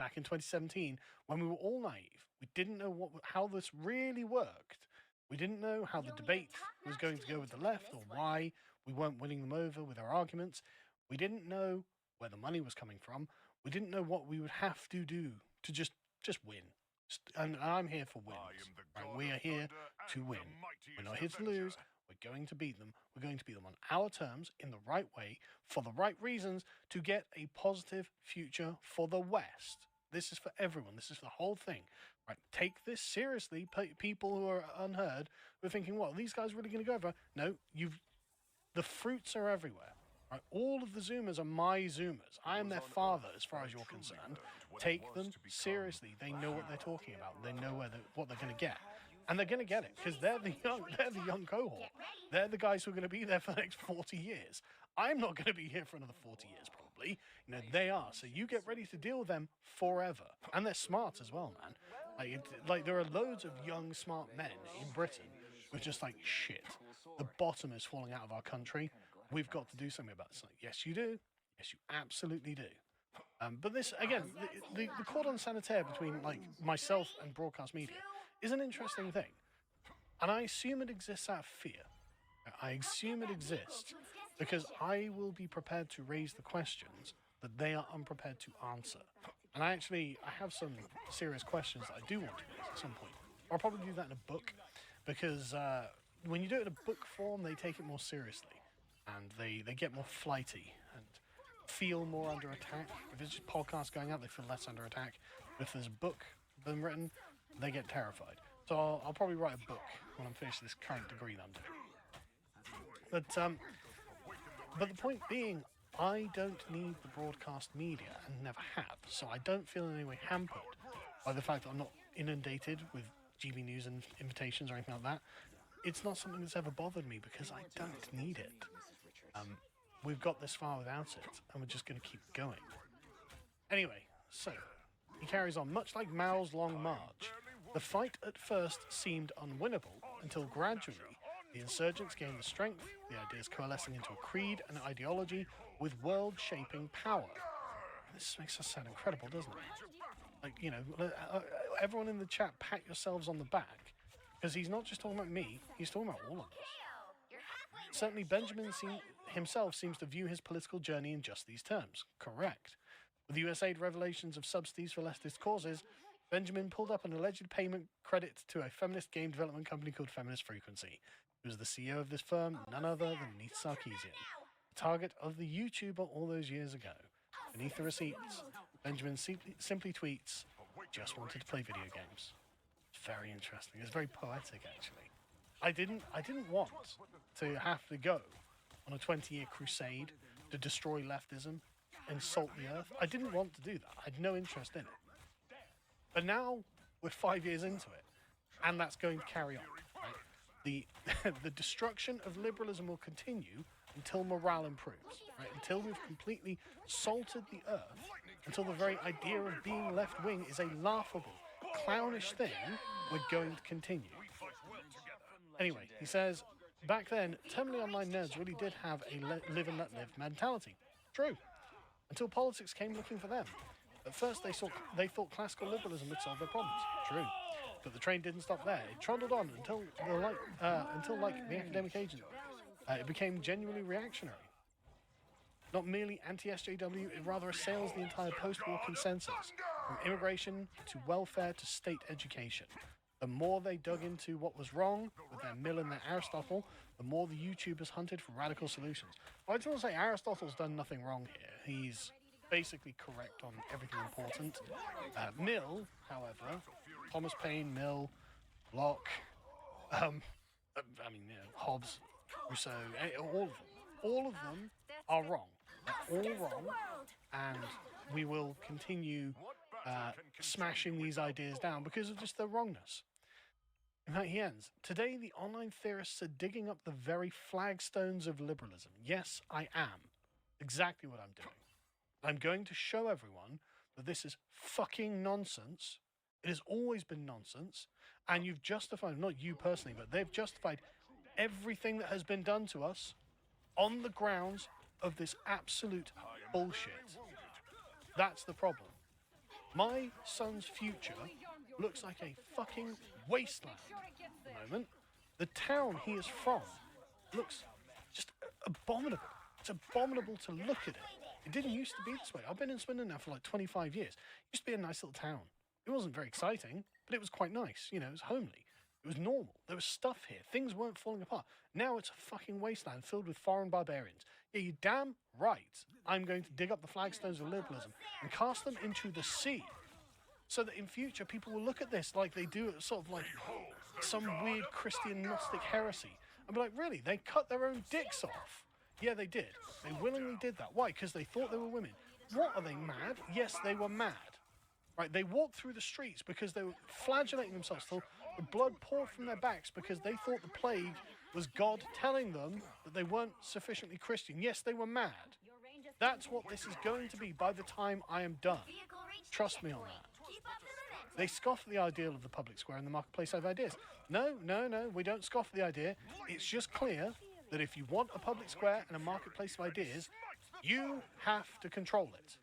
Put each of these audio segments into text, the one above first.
back in 2017 when we were all naive. We didn't know how this really worked. We didn't know how the debate was going to go with the left or why we weren't winning them over with our arguments. We didn't know where the money was coming from. We didn't know what we would have to do to just win. And I'm here for wins. Right? We are here to win. We're not here to lose. We're going to beat them. We're going to beat them on our terms, in the right way, for the right reasons, to get a positive future for the West. This is for everyone. This is for the whole thing. Right? Take this seriously. People who are unheard, who are thinking, well, these guys are really going to go over. No, the fruits are everywhere. Right? All of the Zoomers are my Zoomers. I am their father, as far as you're concerned. Take them seriously. They know what they're talking about. They know what they're going to get, and they're going to get it because they're the young cohort. They're the guys who are going to be there for the next 40 years. I'm not going to be here for another 40 years, probably. They are. So you get ready to deal with them forever, and they're smart as well, man. Like there are loads of young, smart men in Britain who are just like, shit. The bottom is falling out of our country. We've got to do something about this. Like, yes, you do. Yes, you absolutely do. But this, again, the cordon sanitaire between myself and broadcast media is an interesting thing. And I assume it exists out of fear. I assume it exists because I will be prepared to raise the questions that they are unprepared to answer. And I have some serious questions that I do want to raise at some point. I'll probably do that in a book because when you do it in a book form, they take it more seriously. And they get more flighty and feel more under attack. If it's just podcasts going out, they feel less under attack. But if there's a book being written, they get terrified. So I'll probably write a book when I'm finished this current degree that I'm doing. But the point being, I don't need the broadcast media and never have. So I don't feel in any way hampered by the fact that I'm not inundated with GB News and invitations or anything like that. It's not something that's ever bothered me because I don't need it. We've got this far without it, and we're just going to keep going. Anyway, so he carries on. Much like Mao's Long March, the fight at first seemed unwinnable until gradually the insurgents gained the strength, the ideas coalescing into a creed and ideology with world-shaping power. This makes us sound incredible, doesn't it? Everyone in the chat, pat yourselves on the back. Because he's not just talking about me, he's talking about all of us. Certainly Benjamin himself seems to view his political journey in just these terms. Correct. With USAID revelations of subsidies for leftist causes, Benjamin pulled up an alleged payment credit to a feminist game development company called Feminist Frequency. He was the CEO of this firm, none other than Neith Sarkeesian, the target of the YouTuber all those years ago. Beneath the receipts, Benjamin simply tweets, "Just wanted to play video games." Very interesting. It's very poetic, actually. I didn't want to have to go on a 20-year crusade to destroy leftism, insult the earth. I didn't want to do that. I had no interest in it. But now we're 5 years into it, and that's going to carry on. Right? The destruction of liberalism will continue until morale improves, right? Until we've completely salted the earth, until the very idea of being left-wing is a laughable, clownish thing, we're going to continue. Anyway, he says, back then, terminally online nerds really did have a live and let live mentality. True. Until politics came looking for them. At first, they thought classical liberalism would solve their problems. True. But the train didn't stop there. It trundled on until like the academic agent, it became genuinely reactionary. Not merely anti-SJW, it rather assails the entire post-war consensus, from immigration to welfare to state education. The more they dug into what was wrong with their Mill and their Aristotle, the more the YouTubers hunted for radical solutions. I just want to say Aristotle's done nothing wrong here. He's basically correct on everything important. Mill, however, Thomas Paine, Mill, Locke, Hobbes, Rousseau, all of them are wrong. They're all wrong, and we will continue smashing these ideas down because of just their wrongness. In fact, he ends, today the online theorists are digging up the very flagstones of liberalism. Yes, I am. Exactly what I'm doing. I'm going to show everyone that this is fucking nonsense. It has always been nonsense, and you've justified, not you personally, but they've justified everything that has been done to us on the grounds of this absolute bullshit. That's the problem. My son's future looks like a fucking wasteland at the moment. The town he is from looks just abominable. It's abominable to look at it. It didn't used to be this way. I've been in Swindon now for like 25 years. It used to be a nice little town. It wasn't very exciting, but it was quite nice. You know, it was homely. It was normal. There was stuff here. Things weren't falling apart. Now it's a fucking wasteland filled with foreign barbarians. Yeah, you damn right. I'm going to dig up the flagstones of liberalism and cast them into the sea, so that in future people will look at this like they do at sort of like some weird Christian Gnostic heresy and be like, really? They cut their own dicks off? Yeah, they did. They willingly did that. Why? Because they thought they were women. What, are they mad? Yes, they were mad. Right? They walked through the streets because they were flagellating themselves till the blood poured from their backs because they thought the plague was God telling them that they weren't sufficiently Christian. Yes, they were mad. That's what this is going to be by the time I am done. Trust me on that. They scoff at the ideal of the public square and the marketplace of ideas. No, we don't scoff at the idea. It's just clear that if you want a public square and a marketplace of ideas, you have to control it.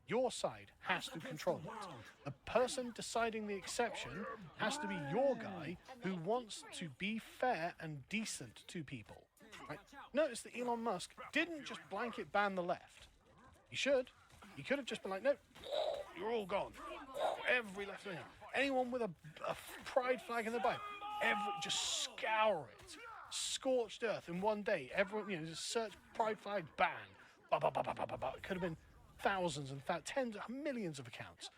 Your side has to control it. The person deciding the exception has to be your guy who wants to be fair and decent to people. Right? Notice that Elon Musk didn't just blanket ban the left. He should. He could have just been like, no, you're all gone. Every left winger, anyone with a pride flag in their bio, just scour it, scorched earth in one day. Everyone, just search pride flag ban. It could have been thousands and tens of millions of accounts,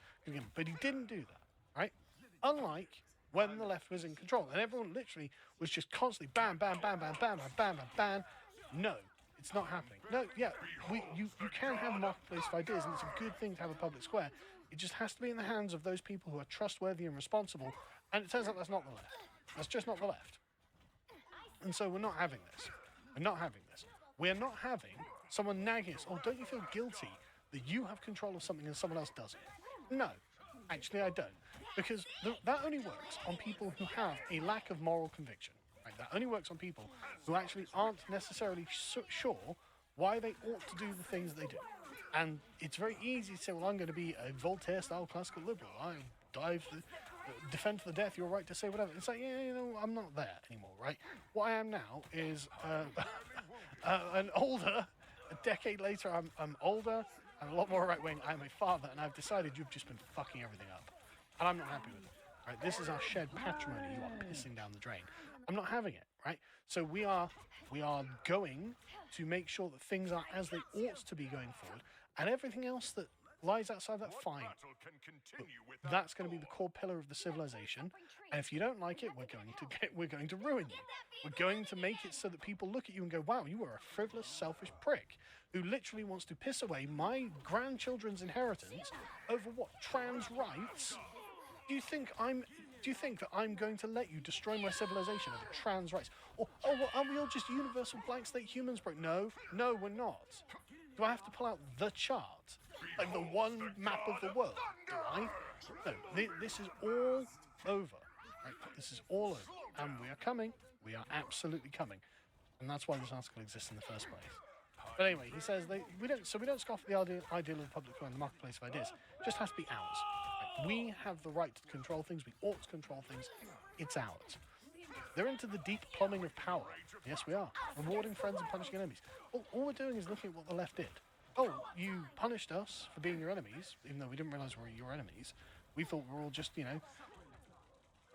but he didn't do that, right? Unlike when the left was in control and everyone literally was just constantly ban. No, it's not happening. No, yeah, you can have a marketplace of ideas, and it's a good thing to have a public square. It just has to be in the hands of those people who are trustworthy and responsible, and it turns out that's not the left. That's just not the left. And so we're not having this. We're not having this. We're not having someone nagging us, oh, don't you feel guilty that you have control of something and someone else doesn't? No, actually I don't. Because that only works on people who have a lack of moral conviction. Right? That only works on people who actually aren't necessarily sure why they ought to do the things they do. And it's very easy to say, well, I'm going to be a Voltaire-style classical liberal. I defend to the death your right to say whatever. It's like, yeah, I'm not there anymore, right? What I am now is an older, a decade later, I'm older and a lot more right-wing. I'm a father, and I've decided you've just been fucking everything up. And I'm not happy with it. Right? This is our shared patrimony you are pissing down the drain. I'm not having it, right? So we are going to make sure that things are as they ought to be going forward. And everything else that lies outside that, fine. But that's going to be the core pillar of the civilization. And if you don't like it, we're going to ruin you. We're going to make it so that people look at you and go, wow, you are a frivolous, selfish prick who literally wants to piss away my grandchildren's inheritance over what? Trans rights? Do you think that I'm going to let you destroy my civilization over trans rights? Or, oh, well, are we all just universal blank slate humans, bro? No, we're not. Do I have to pull out the chart? Like the one map of the world? Do I? No, this is all over. Right? This is all over. And we are coming. We are absolutely coming. And that's why this article exists in the first place. But anyway, he says we don't scoff at the ideal of the public and the marketplace of ideas. It just has to be ours. Right? We have the right to control things. We ought to control things. It's ours. They're into the deep plumbing of power. Yes, we are. Rewarding friends and punishing enemies. All we're doing is looking at what the left did. Oh, you punished us for being your enemies, even though we didn't realise we were your enemies. We thought we were all just,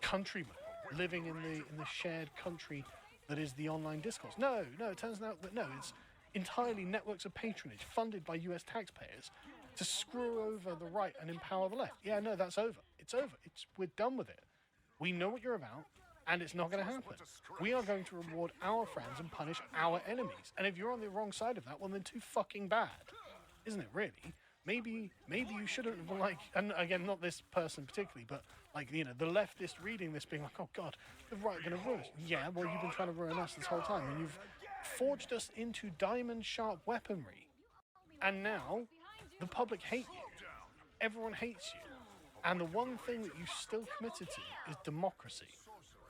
countrymen living in the shared country that is the online discourse. No, it turns out that it's entirely networks of patronage funded by US taxpayers to screw over the right and empower the left. Yeah, no, that's over. It's over. We're done with it. We know what you're about, and it's not going to happen. We are going to reward our friends and punish our enemies. And if you're on the wrong side of that, well, then too fucking bad. Isn't it, really? Maybe you shouldn't have, and again, not this person particularly, but, the leftist reading this being like, oh, God, the right are going to ruin us. Yeah, well, you've been trying to ruin us this whole time, and you've forged us into diamond-sharp weaponry. And now, the public hate you. Everyone hates you. And the one thing that you've still committed to is democracy,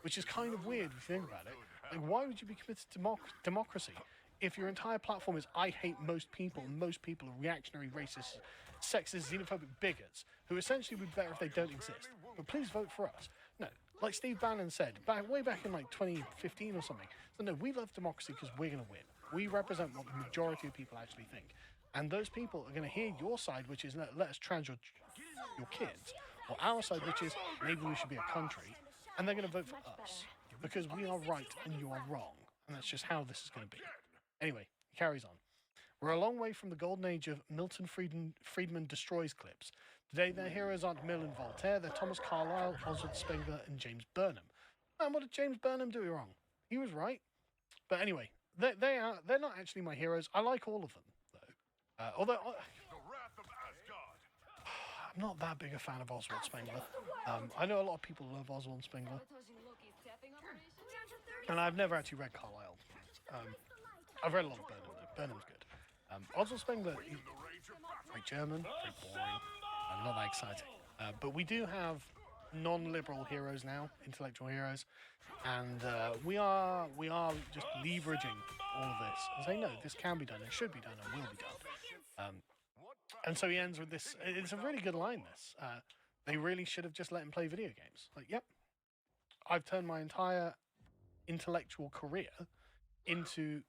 which is kind of weird if you think about it. Like, why would you be committed to democracy if your entire platform is I hate most people, and most people are reactionary, racist, sexist, xenophobic bigots who essentially would be better if they don't exist, but please vote for us. No, like Steve Bannon said way back in like 2015 or something. So no, we love democracy because we're going to win. We represent what the majority of people actually think, and those people are going to hear your side, which is let us trans your kids, or our side, which is maybe we should be a country, and they're going to vote for us because we are right and you are wrong, and that's just how this is going to be. Anyway, he carries on. We're a long way from the golden age of Milton Friedman destroys clips. Today, their heroes aren't Mill and Voltaire, they're Thomas Carlyle, Oswald Spengler, and James Burnham. And what did James Burnham do wrong? He was right. But anyway, they're not actually my heroes. I like all of them, though. Although I'm not that big a fan of Oswald Spengler. I know a lot of people love Oswald Spengler, and I've never actually read Carlyle. I've read a lot of Burnham, though. Burnham's good. Oswald Spengler, very German, very boring, not that exciting. But we do have non-liberal heroes now, intellectual heroes, and we are just leveraging all of this and saying, no, this can be done, it should be done, and will be done. And so he ends with this. It's a really good line, this. They really should have just let him play video games. Like, yep, I've turned my entire intellectual career into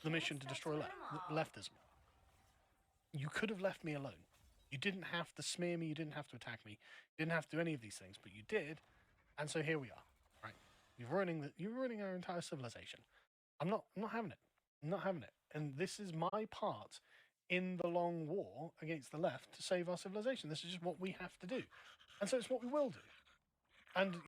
the mission to destroy leftism. You could have left me alone. You didn't have to smear me. You didn't have to attack me. You didn't have to do any of these things, but you did, and so here we are. Right? You're ruining our entire civilization. I'm not having it. I'm not having it. And this is my part in the long war against the left to save our civilization. This is just what we have to do, and so it's what we will do. And